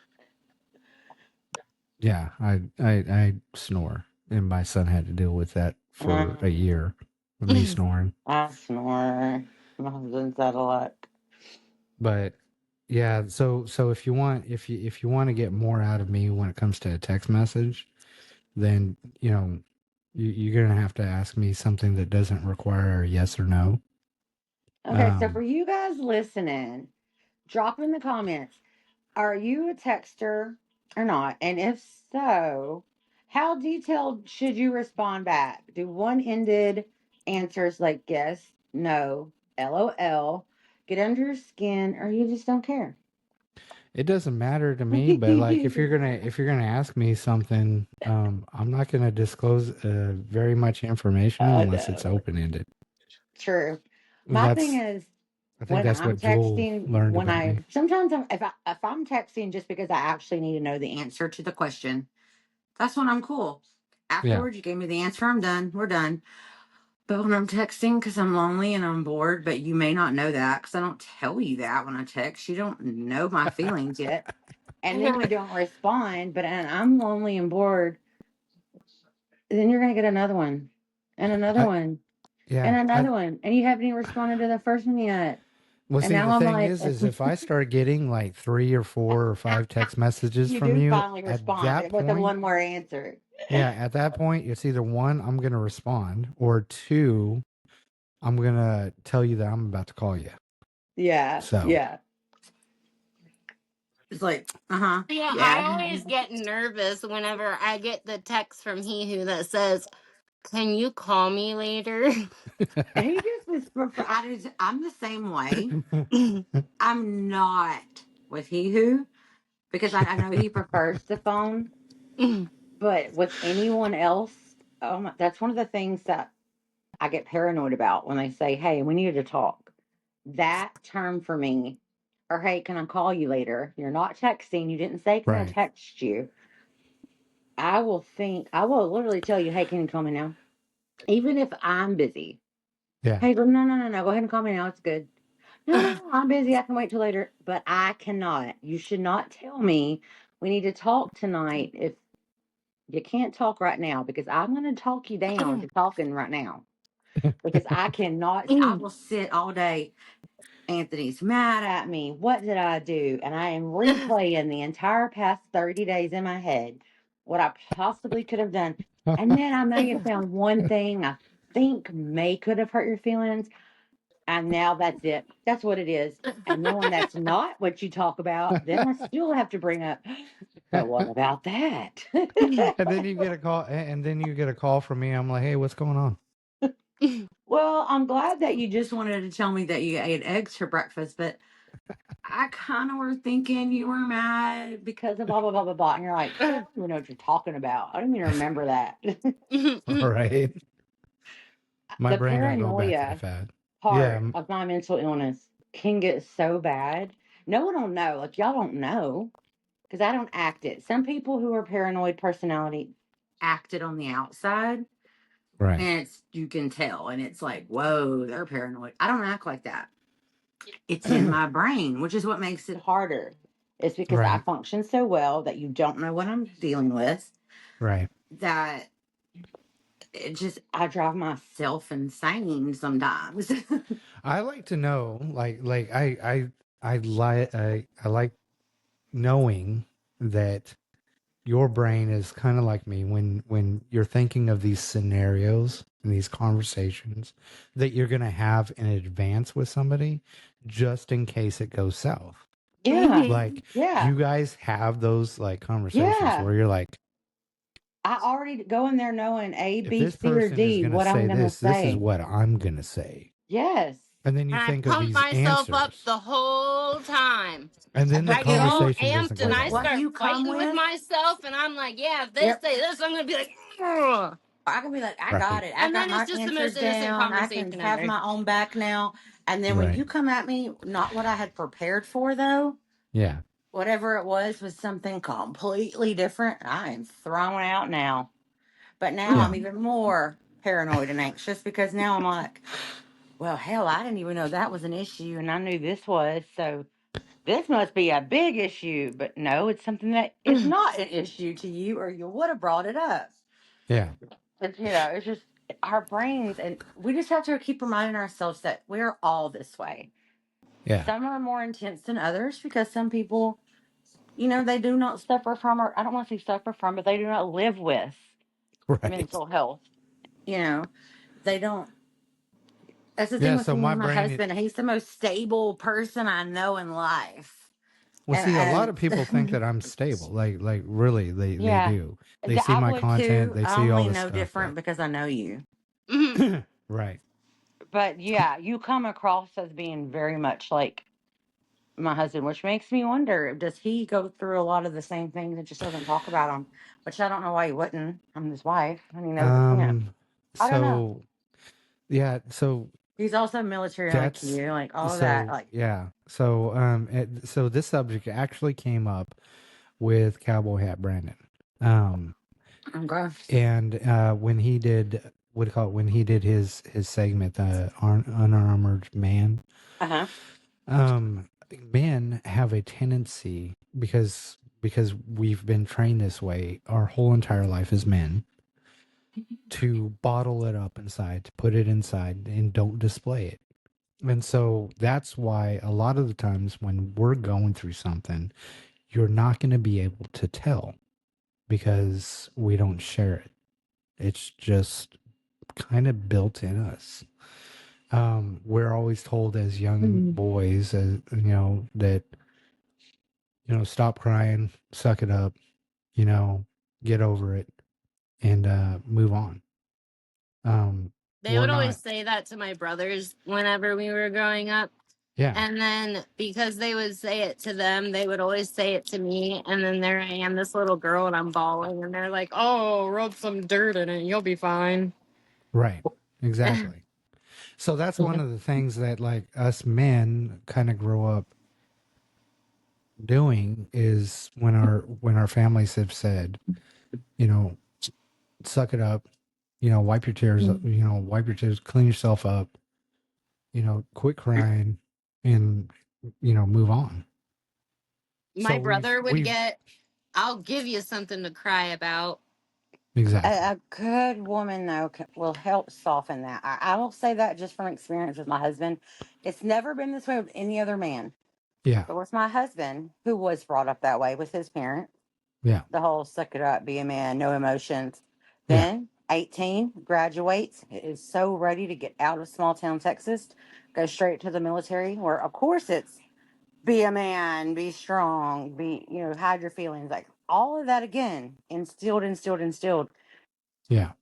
yeah. I snore, and my son had to deal with that for a Um, year of me snoring. I snore. My husband's that a lot. But yeah, so if you want to get more out of me when it comes to a text message, then you're gonna have to ask me something that doesn't require a yes or no. Okay, so for you guys listening, drop in the comments. Are you a texter or not? And if so, how detailed should you respond back? Do one-ended answers like yes, no, LOL get under your skin, or you just don't care? It doesn't matter to me, but like if you're gonna ask me something, I'm not gonna disclose very much information I unless it's know. open ended. True. My thing That's is, I think when that's I'm what Jewel texting, learned when about I me. sometimes if I'm texting just because I actually need to know the answer to the question, that's when I'm cool. Yeah, Afterwards, you gave me the answer. I'm done. We're done. But when I'm texting because I'm lonely and I'm bored, but you may not know that because I don't tell you that when I text. You don't know my feelings yet. And then you don't respond, but and I'm lonely and bored, then you're going to get another one and another I one and yeah. another one. And you haven't even responded to the first one yet. Well, And see, now the I'm thing like, is if I start getting like 3 or 4 or 5 text messages you from do you finally at respond that with a point, one word answer. yeah, at that point, it's either one, I'm going to respond, or two, I'm going to tell you that I'm about to call you. Yeah. So, Yeah. It's like, Yeah, yeah. I always get nervous whenever I get the text from He Who that says, "Can you call me later?" And he just is, I'm the same way. I'm not with he who because I know he prefers the phone, but with anyone else, oh my, that's one of the things that I get paranoid about when they say, "Hey, we need to talk." That term for me, or "Hey, can I call you later?" You're not texting. You didn't say, "Can I right. text you?" I will literally tell you, "Hey, can you call me now?" Even if I'm busy. Yeah. Hey, no, no, no, no. Go ahead and call me now. It's good. No, no, no. I'm busy. I can wait till later. But I cannot. You should not tell me we need to talk tonight if you can't talk right now because I'm going to talk you down to talking right now because I cannot. I will sit all day. Anthony's mad at me. What did I do? And I am replaying the entire past 30 days in my head, what I possibly could have done. And then I may have found one thing I think may could have hurt your feelings. And now that's it. That's what it is. And then when that's not what you talk about, then I still have to bring up, but what about that? And then you get a call, and then you get a call from me. I'm like, hey, what's going on? Well, I'm glad that you just wanted to tell me that you ate eggs for breakfast, but I kind of were thinking you were mad because of blah, blah, blah, blah, blah. And you're like, I don't even know what you're talking about. I don't even remember that. Right. My The brain don't go back that paranoia fast. Yeah. part of my mental illness can get so bad. No one will know. Like, y'all don't know because I don't act it. Some people who are paranoid personality act it on the outside, Right. and you can tell, and it's like, whoa, they're paranoid. I don't act like that. It's in my brain, which is what makes it harder. It's because I Right. function so well that you don't know what I'm dealing with. Right. That it just I drive myself insane sometimes. I like to know, I like knowing that your brain is kind of like me when you're thinking of these scenarios and these conversations that you're going to have in advance with somebody just in case it goes south. Yeah, Like, do yeah, you guys have those like conversations yeah. where you're like, I already go in there knowing A, if B, this C, or person is D going to what I'm say gonna this is say. what I'm going to say. Yes. And then And you I think of pump these myself up answers, the whole time. and then the I get You all know conversation doesn't amped go and with I that what way. start you come fighting with with. myself, and I'm like, yeah, if they Yep. say this, I'm gonna be like, "Ugh." I can be like, I got Right. it. I And got then it's my just the answers most innocent down. I can conversation have ever. my own back now. And then when Right. you come at me, not what I had prepared for though, Yeah. whatever it was something completely different. I am thrown out now. But now Yeah. I'm even more paranoid and anxious because now I'm like, well, hell, I didn't even know that was an issue, and I knew this was. So this must be a big issue. But no, it's something that is not an issue to you, or you would have brought it up. Yeah. But it's just our brains, and we just have to keep reminding ourselves that we're all this way. Yeah. Some are more intense than others because some people, they do not suffer from, or I don't want to say suffer from, but they do not live with Right. mental health. You know, they don't. That's the thing Yeah. with So me my and my brain, husband. He's the most stable person I know in life. well, see, a lot And of people think that I'm stable. Like really, they yeah, do. They see I my would content, too. they I see all only this know stuff, different because I know you. but right. But yeah, you come across as being very much like my husband, which makes me wonder, does he go through a lot of the same things and just doesn't talk about them? Which I don't know why he wouldn't. I'm his wife, and he knows, I don't know. So yeah, so He's also military like that's you, like all of that. so Like, yeah. So so this subject actually came up with Cowboy Hat Brandon. Um okay. and when he did what do you call it, when he did his segment, the unarmored man. Uh-huh. Men have a tendency, because we've been trained this way our whole entire life as men, to bottle it up inside, to put it inside, and don't display it. And so that's why a lot of the times when we're going through something, you're not going to be able to tell because we don't share it. It's just kind of built in us. We're always told as young boys, as that stop crying, suck it up, you know, get over it, and move on. They We're would not. always say that to my brothers whenever we were growing up. Yeah. And then because they would say it to them, they would always say it to me. And then there I am, this little girl, and I'm bawling. And they're like, oh, rub some dirt in it. You'll be fine. Right. Exactly. So that's one of the things that like us men kind of grow up doing, is when our families have said, you know, suck it up, wipe your tears, wipe your tears, clean yourself up, quit crying, and move on. My So we've brother would we've get, I'll give you something to cry about. exactly. A good woman, though, will help soften that. I will say that just from experience with my husband. It's never been this way with any other man. Yeah. But with my husband, who was brought up that way with his parents, Yeah. the whole suck it up, be a man, no emotions. Yeah. Then 18, graduates, is so ready to get out of small town Texas, go straight to the military, where of course it's be a man, be strong, hide your feelings. Like all of that again, instilled, instilled, instilled. Yeah.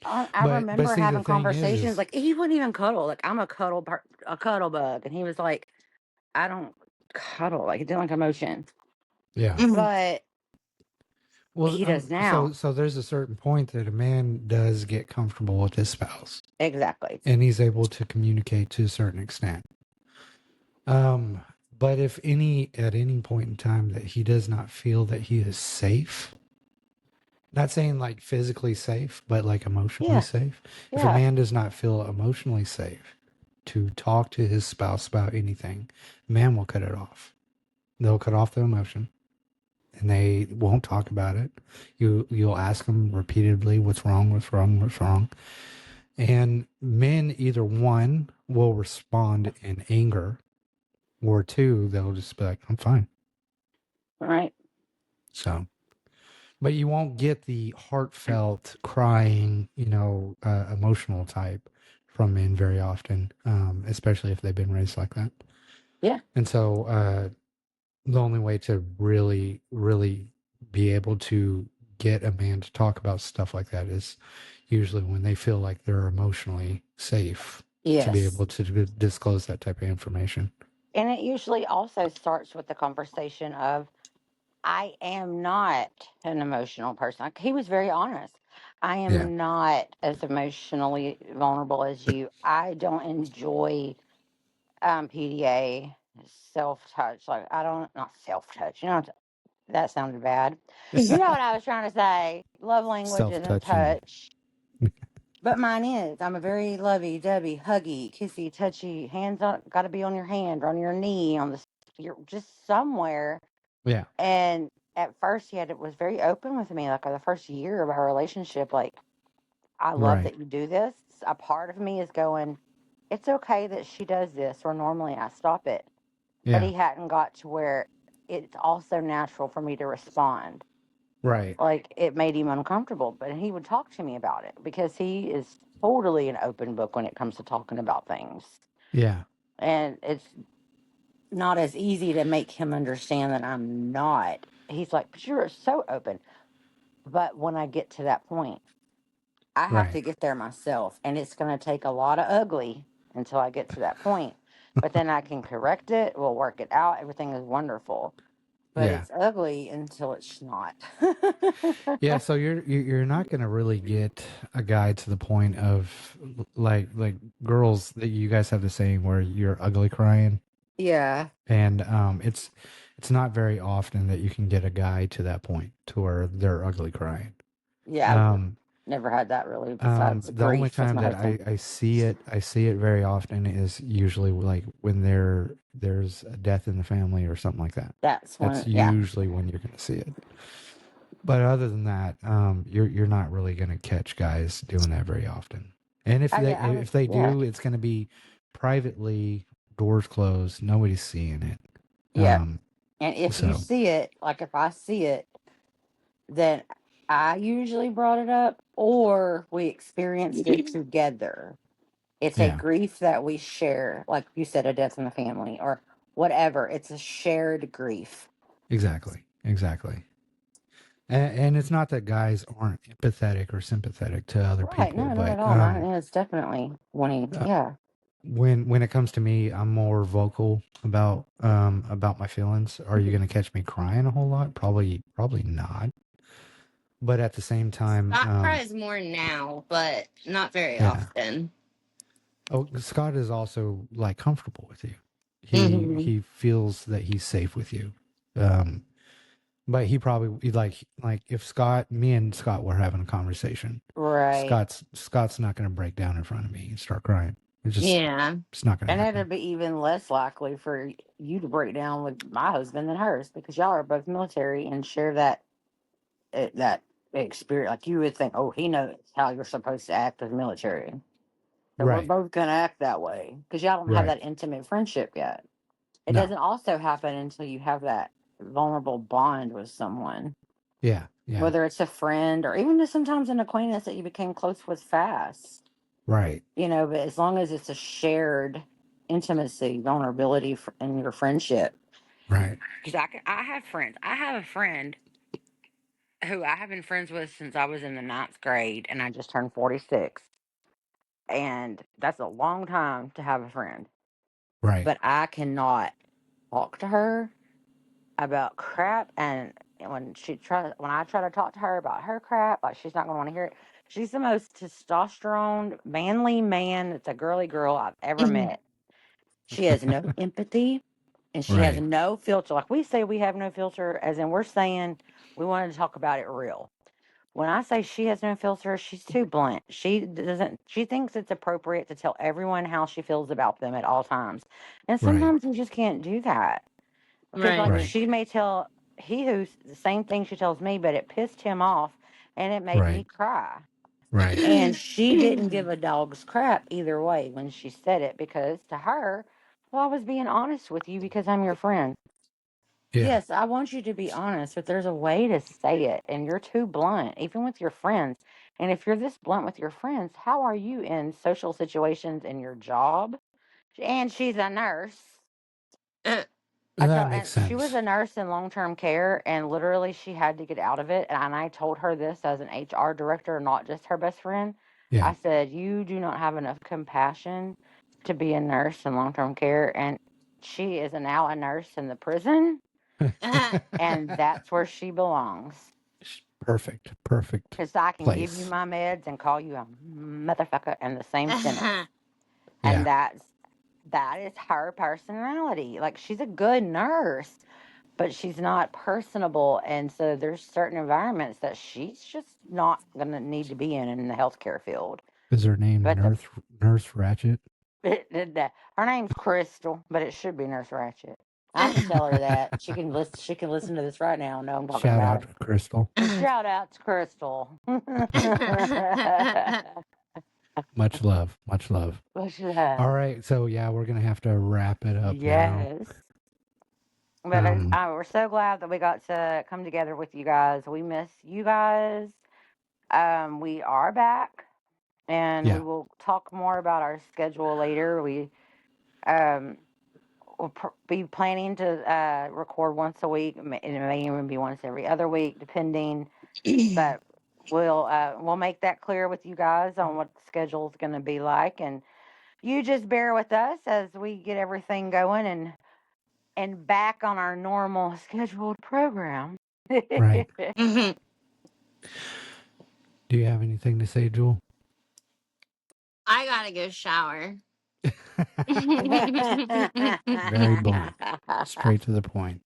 I But remember see, the having thing conversations is like he wouldn't even cuddle. Like I'm a cuddle bug, and he was like, I don't cuddle. Like it didn't like emotion, yeah. but Well, he does so now. there's a certain point that a man does get comfortable with his spouse, Exactly. and he's able to communicate to a certain extent. Um, but if at any point in time that he does not feel that he is safe, not saying like physically safe, but like emotionally Yeah. safe. If a Yeah. man does not feel emotionally safe to talk to his spouse about anything, man will cut it off. They'll cut off the emotion, and they won't talk about it. You'll ask them repeatedly, what's wrong, what's wrong, what's wrong. And men, either one, will respond in anger, or two, they'll just be like, I'm fine. Right. So, but you won't get the heartfelt crying, emotional type from men very often, especially if they've been raised like that. Yeah. And so, the only way to really, really be able to get a man to talk about stuff like that is usually when they feel like they're emotionally safe to be Yes. able to disclose that type of information. And it usually also starts with the conversation of, I am not an emotional person. Like, he was very honest. I Yeah. am not as emotionally vulnerable as you. I don't enjoy PDA, self touch. Like, I don't, not self touch. That sounded bad. You know what I was trying to say? Love language Self isn't touching. touch. But mine is. I'm a very lovey-dovey, huggy, kissy, touchy. Hands on, got to be on your hand or on your knee, you're just somewhere. Yeah. And at first, it was very open with me. Like the first year of our relationship, like, I love Right. that you do this. A part of me is going, it's okay that she does this, or normally I stop it. But Yeah. he hadn't got to where it's also natural for me to respond. Right. Like it made him uncomfortable, but he would talk to me about it because he is totally an open book when it comes to talking about things. Yeah. And it's not as easy to make him understand that I'm not. He's like, but you're so open. But when I get to that point, I have Right. to get there myself. And it's going to take a lot of ugly until I get to that point. But then I can correct it. We'll work it out. Everything is wonderful. But Yeah. it's ugly until it's not. Yeah, so you're not going to really get a guy to the point of like girls that you guys have the saying where you're ugly crying, Yeah. and it's not very often that you can get a guy to that point to where they're ugly crying. Yeah. Um, Never had that really besides The only grief with time my that husband. I see it very often is usually like when there's a death in the family or something like that. That's That's when, yeah. usually when you're going to see it. But other than that, you're not really going to catch guys doing that very often. And I get, I would, if they yeah. do, it's going to be privately, doors closed, nobody's seeing it. Yeah. And if you So see it, like if I see it, then I usually brought it up or we experienced it together. It's a yeah, grief that we share, like you said, a death in the family or whatever. It's a shared grief. exactly, exactly. And it's not that guys aren't empathetic or sympathetic to other Right. people, No, not but at all. Not, it's definitely wanting, uh, yeah. when it comes to me, I'm more vocal about my feelings. Are you going to catch me crying a whole lot? Probably not. But at the same time, Scott cries more now, but not very yeah. often. Oh, Scott is also like comfortable with you. Hmm. He feels that he's safe with you. Um, but he probably like if me and Scott were having a conversation, Right. Scott's not going to break down in front of me and start crying. Yeah. It's not going to And it'd happen. be even less likely for you to break down with my husband than hers because y'all are both military and share that experience. Like you would think, oh, he knows how you're supposed to act as military. So we're Right. both gonna act that way because y'all don't have Right. that intimate friendship yet. It No. doesn't also happen until you have that vulnerable bond with someone, Yeah. Yeah. whether it's a friend or even just sometimes an acquaintance that you became close with fast. Right. But as long as it's a shared intimacy, vulnerability in your friendship. Right. Because I have friends. I have a friend who I have been friends with since I was in the ninth grade, and I just turned 46. And that's a long time to have a friend. Right. But I cannot talk to her about crap. And when I try to talk to her about her crap, like she's not going to want to hear it. She's the most testosterone, manly man that's a girly girl I've ever met. She has no empathy and she has Right. no filter. Like we say, we have no filter, as in we're saying we want to talk about it real. When I say she has no filter, she's too blunt. She doesn't. She thinks it's appropriate to tell everyone how she feels about them at all times, and Right. sometimes you just can't do that because, Right. like, Right. she may tell he who's the same thing she tells me, but it pissed him off, and it made me Right. cry. Right. And she didn't give a dog's crap either way when she said it because to her, well, I was being honest with you because I'm your friend. Yeah. Yes, I want you to be honest, but there's a way to say it, and you're too blunt, even with your friends. And if you're this blunt with your friends, how are you in social situations in your job? And she's a nurse. Uh, That makes And she was sense. a nurse in long term care, and literally she had to get out of it. And I told her this as an HR director, not just her best friend. Yeah. I said, "You do not have enough compassion to be a nurse in long term care." And she is now a nurse in the prison, and that's where she belongs. Perfect. Perfect Because I can give you place. my meds and call you a motherfucker in the same sentence. And Yeah. that is her personality. Like she's a good nurse, but she's not personable. And so there's certain environments that she's just not gonna need to be in the healthcare field. Is her name But Nurse Ratchet? her name's Crystal, but it should be Nurse Ratchet. I have to tell her that. She can listen. She can listen to this right now and know I'm talking Shout about out her. to Crystal. Shout out to Crystal. Much love. Much love. What's All that? right. So yeah, we're gonna have to wrap it up now. Yes. But Um. we're so glad that we got to come together with you guys. We miss you guys. We are back, and we Yeah. will talk more about our schedule later. Um, will be planning to record once a week. It may even be once every other week, depending. But we'll make that clear with you guys on what the schedule is going to be like, and you just bear with us as we get everything going and back on our normal scheduled program. Right. Do you have anything to say, Jewel? I gotta go shower. Very blunt. Straight to the point.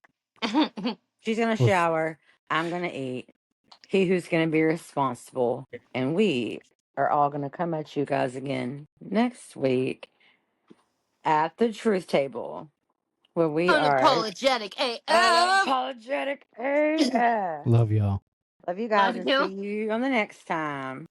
She's gonna Well, shower. I'm gonna eat. He who's going to be responsible. And we are all going to come at you guys again next week at the Truth Table, where we are Unapologetic AF. unapologetic AF. Love y'all. Love you guys Love and see you. you on the next time.